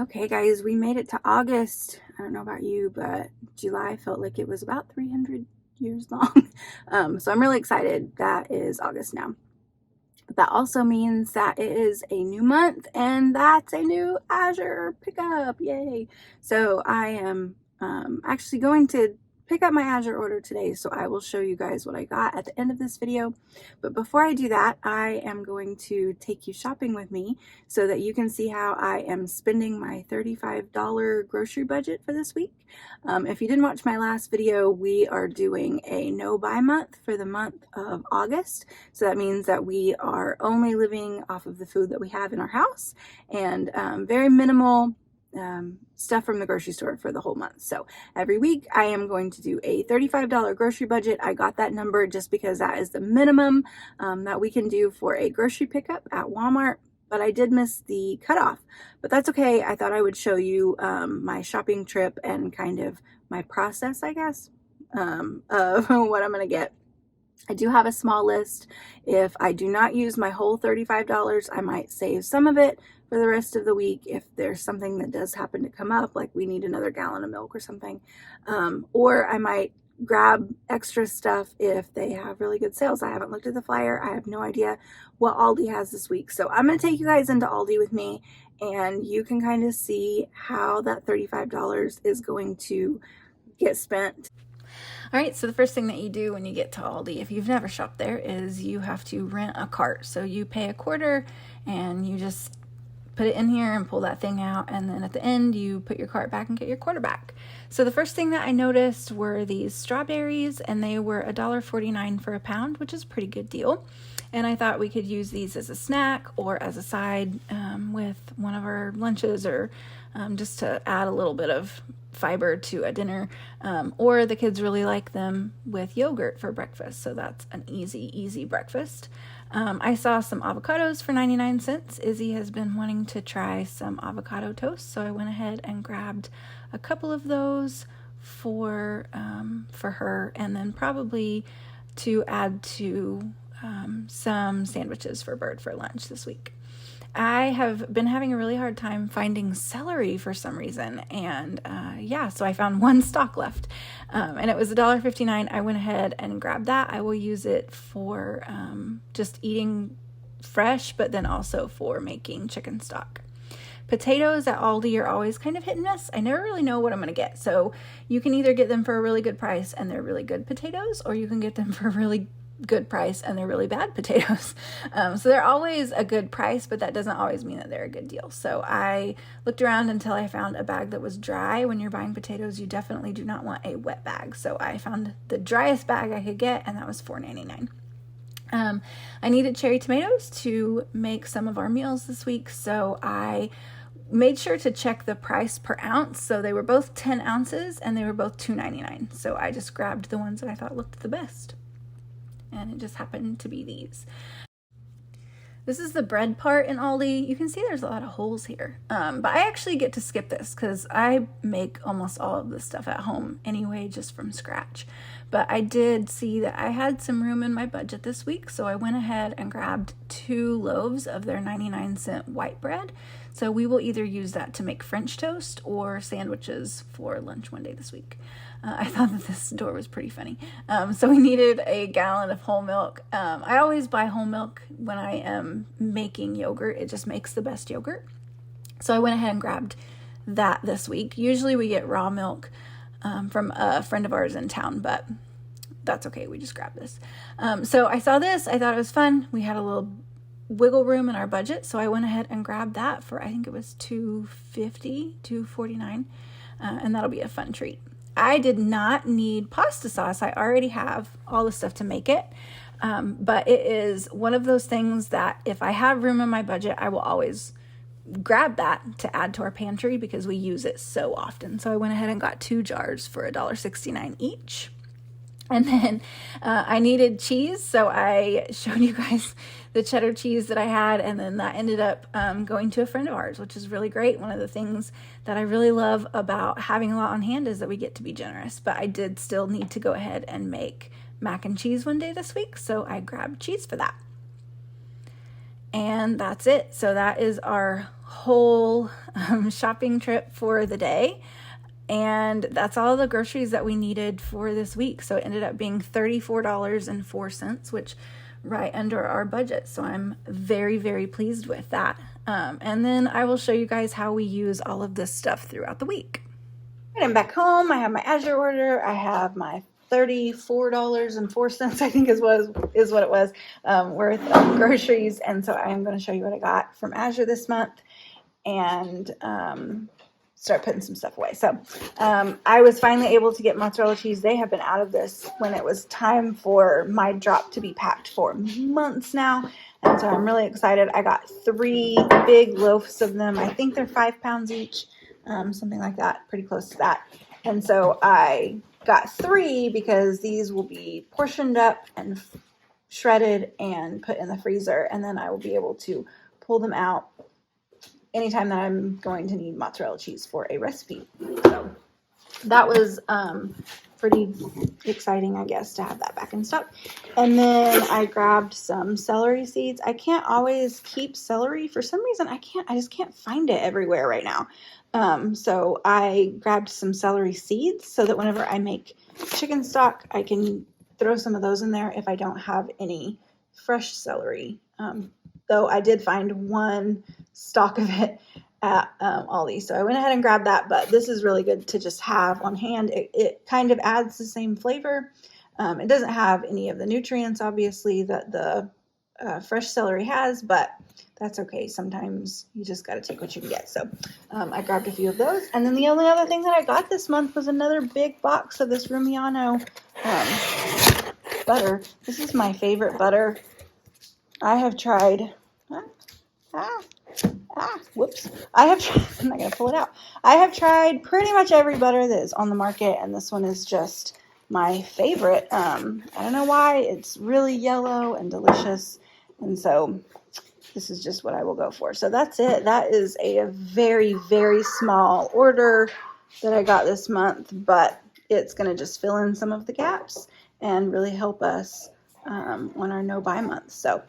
Okay, guys, we made it to August. I don't know about you, but July felt like it was about 300 years long. So I'm really excited that is August now. But that also means that it is a new month, and that's a new Azure pickup. Yay! So I am actually going to pick up my Azure order today, so I will show you guys what I got at the end of this video. But before I do that, I am going to take you shopping with me so that you can see how I am spending my $35 grocery budget for this week. If you didn't watch my last video, we are doing a no-buy month for the month of August. So that means that we are only living off of the food that we have in our house, and very minimal stuff from the grocery store for the whole month. So every week I am going to do a $35 grocery budget. I got that number just because that is the minimum that we can do for a grocery pickup at Walmart. But I did miss the cutoff, but that's okay. I thought I would show you my shopping trip and kind of my process, I guess, of what I'm going to get. I do have a small list. If I do not use my whole $35, I might save some of it for the rest of the week if there's something that does happen to come up, like we need another gallon of milk or something. Or I might grab extra stuff if they have really good sales. I haven't looked at the flyer. I have no idea what Aldi has this week. So I'm going to take you guys into Aldi with me, and you can kind of see how that $35 is going to get spent. All right, so the first thing that you do when you get to Aldi, if you've never shopped there, is you have to rent a cart. So you pay a quarter and you just put it in here and pull that thing out, and then at the end you put your cart back and get your quarter back. So the first thing that I noticed were these strawberries, and they were $1.49 for a pound, which is a pretty good deal. And I thought we could use these as a snack or as a side with one of our lunches, or just to add a little bit of fiber to a dinner, or the kids really like them with yogurt for breakfast, so that's an easy breakfast. I saw some avocados for 99 cents. Izzy has been wanting to try some avocado toast, so I went ahead and grabbed a couple of those for her, and then probably to add to some sandwiches for Bird for lunch this week. I have been having a really hard time finding celery for some reason, and so I found one stalk left, and it was $1.59. I went ahead and grabbed that. I will use it for just eating fresh, but then also for making chicken stock. Potatoes at Aldi are always kind of hit and miss. I never really know what I'm going to get. So you can either get them for a really good price and they're really good potatoes, or you can get them for a really good price and they're really bad potatoes. So they're always a good price, but that doesn't always mean that they're a good deal. So I looked around until I found a bag that was dry. When you're buying potatoes, you definitely do not want a wet bag. So I found the driest bag I could get, and that was $4.99. I needed cherry tomatoes to make some of our meals this week, so I made sure to check the price per ounce. So they were both 10 ounces and they were both $2.99. So I just grabbed the ones that I thought looked the best, and it just happened to be these. This is the bread part in Aldi. You can see there's a lot of holes here, but I actually get to skip this because I make almost all of this stuff at home anyway, just from scratch. But I did see that I had some room in my budget this week, so I went ahead and grabbed 2 loaves of their 99-cent white bread. So we will either use that to make French toast or sandwiches for lunch one day this week. I thought that this door was pretty funny. So we needed a gallon of whole milk. I always buy whole milk when I am making yogurt. It just makes the best yogurt. So I went ahead and grabbed that this week. Usually we get raw milk from a friend of ours in town, but that's okay. We just grabbed this. So I saw this. I thought it was fun. We had a little wiggle room in our budget, so I went ahead and grabbed that for, I think it was $2.49, and that'll be a fun treat. I did not need pasta sauce. I already have all the stuff to make it, but it is one of those things that if I have room in my budget, I will always grab that to add to our pantry because we use it so often. So I went ahead and got 2 jars for $1.69 each. And then I needed cheese, so I showed you guys the cheddar cheese that I had, and then that ended up going to a friend of ours, which is really great. One of the things that I really love about having a lot on hand is that we get to be generous, but I did still need to go ahead and make mac and cheese one day this week, so I grabbed cheese for that. And that's it. So that is our whole shopping trip for the day. And that's all the groceries that we needed for this week. So it ended up being $34.04, which right under our budget. So I'm very, very pleased with that. And then I will show you guys how we use all of this stuff throughout the week. And I'm back home. I have my Azure order. I have my $34.04, I think is what it was, worth of groceries. And so I am going to show you what I got from Azure this month and start putting some stuff away. So I was finally able to get mozzarella cheese. They have been out of this when it was time for my drop to be packed for months now. And so I'm really excited. I got 3 big loaves of them. I think they're 5 pounds each, something like that, pretty close to that. And so I got 3 because these will be portioned up and shredded and put in the freezer. And then I will be able to pull them out anytime that I'm going to need mozzarella cheese for a recipe. So that was pretty exciting, I guess, to have that back in stock. And then I grabbed some celery seeds. I can't always keep celery. For some reason, I just can't find it everywhere right now. So I grabbed some celery seeds so that whenever I make chicken stock, I can throw some of those in there if I don't have any fresh celery. Though I did find 1 stalk of it at Aldi. So I went ahead and grabbed that, but this is really good to just have on hand. It kind of adds the same flavor. It doesn't have any of the nutrients, obviously, that the fresh celery has, but that's okay. Sometimes you just got to take what you can get. So I grabbed a few of those. And then the only other thing that I got this month was another big box of this Rumiano butter. This is my favorite butter. I have tried... whoops. I'm not going to pull it out. I have tried pretty much every butter that is on the market, and this one is just my favorite. I don't know why. It's really yellow and delicious, and so this is just what I will go for. So that's it. That is a very, very small order that I got this month, but it's going to just fill in some of the gaps and really help us on our no-buy month. So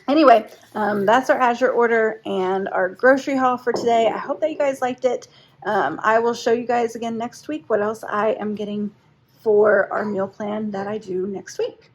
anyway, that's our Azure order and our grocery haul for today. I hope that you guys liked it. I will show you guys again next week what else I am getting for our meal plan that I do next week.